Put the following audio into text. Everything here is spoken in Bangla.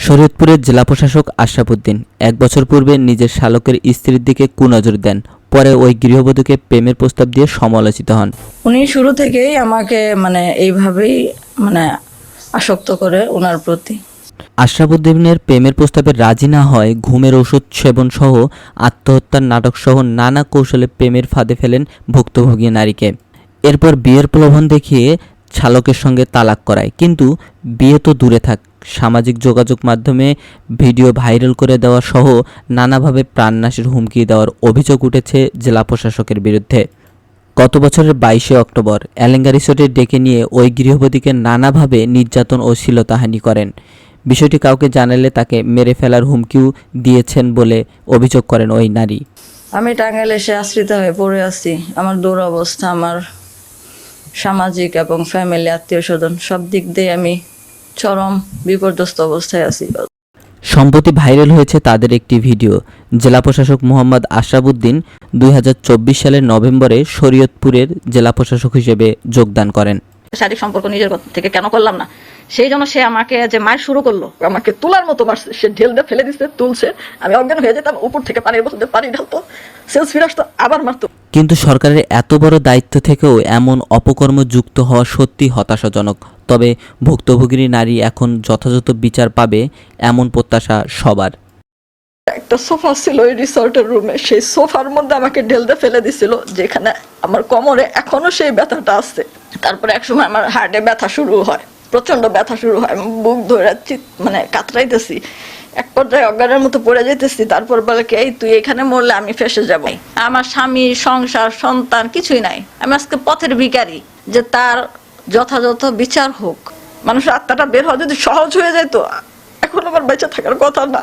শরীয়তপুরের জেলা প্রশাসক আশরাফ উদ্দিন 1 বছর পূর্বে নিজের শালকের স্ত্রীর দিকে কুনজর দেন, পরে ওই গৃহবধূকে প্রেমের প্রস্তাব দিয়ে সমালোচিত হন। উনি শুরু থেকেই আমাকে এইভাবেই আসক্ত করে ওনার প্রতি। আশরাফ উদ্দিনের প্রেমের প্রস্তাবে রাজি না হয় ঘুমের ওষুধ সেবন সহ আত্মহত্যার নাটক সহ নানা কৌশলে প্রেমের ফাঁদে ফেলেন ভুক্তভোগী নারীকে। এরপর বিয়ের প্রলোভন দেখিয়ে শালকের সঙ্গে তালাক করায়। কিন্তু বিয়ে তো দূরে থাক, সামাজিক যোগাযোগ মাধ্যমে ভিডিও ভাইরাল করে দেওয়া সহ নানাভাবে প্রাণনাশের হুমকি দেওয়ার অভিযোগ উঠেছে জেলা প্রশাসকের বিরুদ্ধে। গত বছরের 22শে অক্টোবর এলেঙ্গা রিসোর্টে ডেকে নিয়ে ওই গৃহবধূকে নানাভাবে নির্যাতন ও শ্লীলতাহানি করেন। বিষয়টি কাউকে জানালে তাকে মেরে ফেলার হুমকিও দিয়েছেন বলে অভিযোগ করেন ওই নারী। আমি টাঙ্গাইলে এসে আশ্রিত হয়ে পড়ে আছি। আমার দুরবস্থা, আমার সামাজিক এবং ফ্যামিলি আত্মীয় স্বজন সব দিক দিয়ে আমি চরম বিপর্যস্ত অবস্থায় আছি। সম্প্রতি ভাইরাল হয়েছে তাদের একটি ভিডিও। জেলা প্রশাসক মোহাম্মদ আশরাফ উদ্দিন 2024 সালের নভেম্বরে শরীয়তপুরের জেলা প্রশাসক হিসেবে যোগদান করেন। শারীরিক সম্পর্ক নিজের থেকে কেন করলাম না, সেই জন্য সে আমাকে যে মার শুরু করলো, আমাকে তুলার মতো মারছে। সে ঢেল দিয়ে ফেলে দিচ্ছে, তুলছে, আমি অজ্ঞান হয়ে যেতাম, উপর থেকে পানির বোতল দিয়ে পানি ঢালতো, সেলস ফিরে আসতো, আবার মারতো। কিন্তু সরকারের এত বড় দায়িত্ব থেকেও এমন অপকর্ম যুক্ত হওয়া সত্যি হতাশাজনক। তবে ভুক্তভোগী নারী এখন যথাযথ বিচার পাবে এমন প্রত্যাশা সবার। একটা সোফা ছিল ওই রিসর্টের রুমে, সেই সোফার মধ্যে আমাকে ঢেল দিয়ে ফেলে দিছিল, যেখানে আমার কোমরে এখনো সেই ব্যথাটা আছে। তারপরে একসময় আমার হার্টে ব্যথা শুরু হয়, প্রচন্ড ব্যথা শুরু হয়, বুক ধরে কাতরাইতেছি, এক পর্যায়ে অজ্ঞানের মতো পড়ে যেতেছি। তারপর বলে কি, এই তুই এখানে মরলে আমি ফেসে যাব। আমার স্বামী, সংসার, সন্তান কিছুই নাই, আমি আজকে পথের ভিখারি। যে তার যথাযথ বিচার হোক। মানুষের আত্মাটা বের হওয়া যদি সহজ হয়ে যেত, এখন আমার বেঁচে থাকার কথা না।